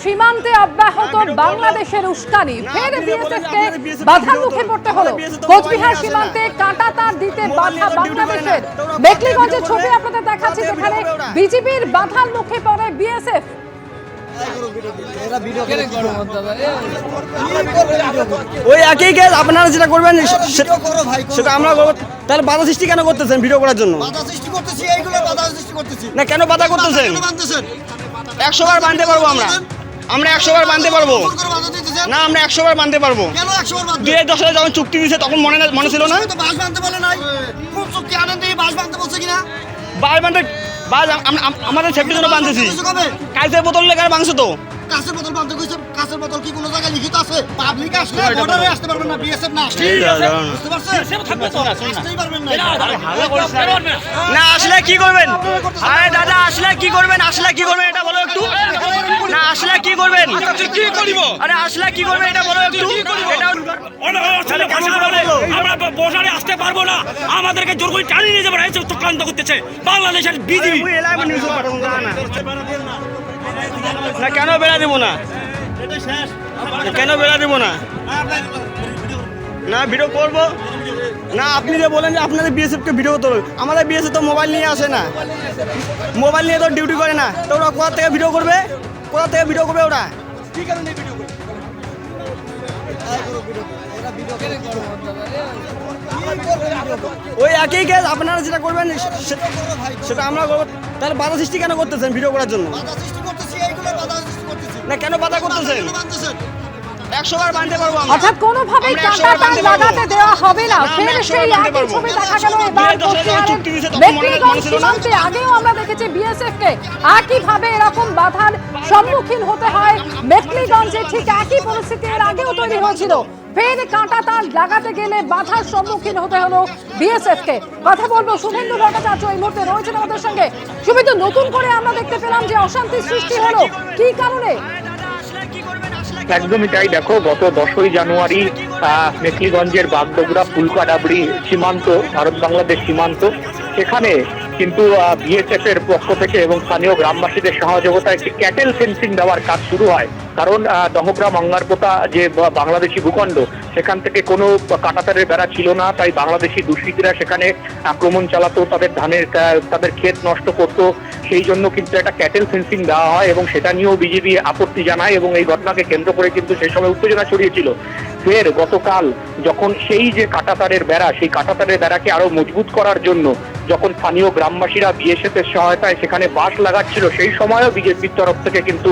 সীমান্তে অব্যাহত বাংলাদেশের উস্কানি, ফের বিএসএফকে বাধার মুখে পড়তে হলো। কোচবিহার সীমান্তে কাঁটা তার দিতে বাধা বাংলাদেশের। মেকলিগঞ্জের ছবি আপনাদের দেখাচ্ছি, যেখানে বিজিবির বাধার মুখে পড়ে বিএসএফ। ওই একই কেস, আপনারা যেটা করবেন সেটা আমরা করবো। তাহলে বাধা সৃষ্টি কেন করতেছেন ভিডিও করার জন্য? না, কেন বাধা করতেছেন? 100 বার বাঁধতে পারবো আমরা 100 বার বাঁধতে পারবো না, আমরা 100 বার বাঁধতে পারবো। 2010 সালে যখন চুক্তি দিয়েছে তখন মনে ছিল না? আমাদের সেফটির জন্য বাঁধতেছি। কাঁচের বোতল লেখার মাংস তো কাঁচের বোতল বাঁধতে কইছে। কাঁচের বোতল কি কোনো জায়গায় লিখিত আছে? পাবলিক আসলে বর্ডারে আসতে পারবেন না, বিএসএফ না আসলে বুঝতে পারছেন? বিএসএফ থাকবে তো আসতেই পারবেন না। না আসলে কি করবেন? আরে দাদা আসলে কি করবেন? আসলে কি করবেন এটা বলো একটু। না আসলে কি করবেন? কি করিব? আরে আসলে কি করবেন এটা বলো একটু। এটা আমরা বর্ডারে আসতে পারবো না, আমাদেরকে জোর করে টানিয়ে নিয়ে যাবে, চক্রান্ত করতেছে বাংলাদেশের বিজিবি। না কেন বেড়া দিব না? কেন বেড়া দিব না? না ভিডিও করবো না। আপনি যে বলেন যে আপনাদের বিএসএফ কে ভিডিও করতে হবে, আমাদের বিএসএফ তো মোবাইল নিয়ে আসে না, মোবাইল নিয়ে তো ডিউটি করে না, তো ওরা কোথা থেকে ভিডিও করবে? কোথা থেকে ভিডিও করবে ওরা? কি কারণে ভিডিও করবে? ওই একই কেস, আপনারা যেটা করবেন সেটা আমরা করবো। তাহলে বাধা সৃষ্টি কেন করতেছেন ভিডিও করার জন্য? না কেন বাধা করতেছেন? 100 বার বাঁধতে পারবো আমরা। অর্থাৎ কোনোভাবেই কাঁটা তার লাগাতে দেওয়া হবে না। ফের সেই একই ছবি দেখা গেল এবার কোচবিহারের মেকলিগঞ্জ সীমান্তে। আগেও আমরা দেখেছি বিএসএফ কে একইভাবে এরকম বাধার সম্মুখীন হতে হয় মেকলিগঞ্জে। ঠিক একই পরিস্থিতি এর আগেও তৈরি হয়েছিল। ফের কাঁটা তার লাগাতে গেলে বাধার সম্মুখীন হতে হলো বিএসএফ কে। কথা বলবো শুভেন্দু ভট্টাচার্য এই মুহূর্তে রয়েছেন আমাদের সঙ্গে। শুভেন্দু, নতুন করে আমরা দেখতে পেলাম যে অশান্তি সৃষ্টি হলো, কি কারণে? একদমই তাই। দেখো, গত 10ই জানুয়ারি মেখলিগঞ্জের বাগডোগরা ফুলকাডাবড়ি সীমান্ত, ভারত বাংলাদেশ সীমান্ত, সেখানে কিন্তু বিএসএফ এর পক্ষ থেকে এবং স্থানীয় গ্রামবাসীদের সহযোগিতায় একটি ক্যাটেল ফেন্সিং দেওয়ার কাজ শুরু হয়। কারণ দহগ্রাম অঙ্গারপোতা যে বাংলাদেশি ভূখণ্ড, সেখান থেকে কোনো কাঁটাতারের বেড়া ছিল না, তাই বাংলাদেশি দুষ্কৃতীরা সেখানে আক্রমণ চালাতো, তাদের ক্ষেত নষ্ট করত। সেই জন্য কিন্তু একটা ক্যাটেল ফেন্সিং দেওয়া হয় এবং সেটা নিয়েও বিজেপি আপত্তি জানায় এবং এই ঘটনাকে কেন্দ্র করে কিন্তু সেই সময় উত্তেজনা ছড়িয়েছিল। ফের গতকাল যখন সেই যে কাঁটাতারের বেড়া, সেই কাঁটাতারের বেড়াকে আরো মজবুত করার জন্য যখন স্থানীয় গ্রামবাসীরা বিএসএফ এর সহায়তায় সেখানে বাঁশ লাগাচ্ছিল, সেই সময়ও বিজেপির তরফ থেকে কিন্তু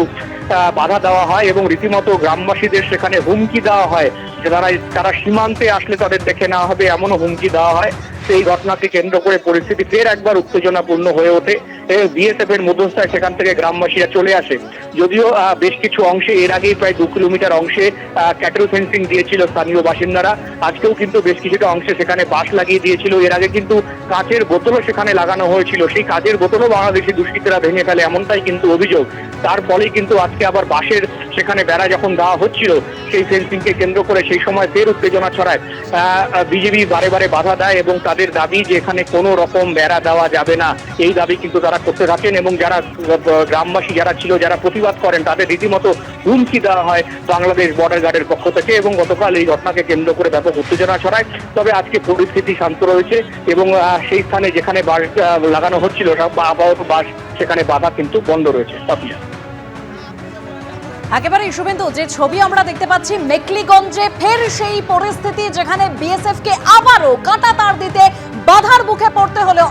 বাধা দেওয়া হয় এবং রীতিমতো গ্রামবাসীদের সেখানে হুমকি দেওয়া হয় যে তারা সীমান্তে আসলে তাদের দেখে নেওয়া হবে, এমনও হুমকি দেওয়া হয়। সেই ঘটনাকে কেন্দ্র করে পরিস্থিতি ফের একবার উত্তেজনাপূর্ণ হয়ে ওঠে। বিএসএফ এর মধ্যস্থায় সেখান থেকে গ্রামবাসীরা চলে আসে। যদিও বেশ কিছু অংশে এর আগেই প্রায় 2 কিলোমিটার অংশে ক্যাটেল ফেন্সিং দিয়েছিল স্থানীয় বাসিন্দারা, আজকেও কিন্তু বেশ কিছুটা অংশে সেখানে বাঁশ লাগিয়ে দিয়েছিল। এর আগে কিন্তু কাঁচের বোতলও সেখানে লাগানো হয়েছিল, সেই কাঁচের বোতলও বাংলাদেশি দুষ্কৃতীরা ভেঙে ফেলে, এমনটাই কিন্তু অভিযোগ। তার ফলেই কিন্তু আজকে আবার বাঁশের সেখানে বেড়া যখন দেওয়া হচ্ছিল, সেই ফেন্সিংকে কেন্দ্র করে সেই সময় ফের উত্তেজনা ছড়ায়। বিজেপি বারে বারে বাধা দেয় এবং তাদের দাবি যে এখানে কোনো রকম বেড়া দেওয়া যাবে না, এই দাবি কিন্তু তারা করতে থাকেন এবং যারা গ্রামবাসী যারা ছিল, যারা প্রতিবাদ করেন, তাদের রীতিমতো হুমকি দেওয়া হয় বাংলাদেশ বর্ডার গার্ডের পক্ষ থেকে এবং গতকাল এই ঘটনাকে কেন্দ্র করে ব্যাপক উত্তেজনা ছড়ায়। তবে আজকে পরিস্থিতি শান্ত রয়েছে এবং সেই স্থানে যেখানে বাঁশ লাগানো হচ্ছিল বা আপাতত বাঁশ সেখানে বাধা কিন্তু বন্ধ রয়েছে। একেবারে শুভেন্দু, যে ছবি আমরা দেখতে পাচ্ছি মেকলিগঞ্জে ফের সেই পরিস্থিতি, যেখানে বিএসএফ কে আবারও কাঁটা তার দিতে বাধার মুখে পড়তে হলো।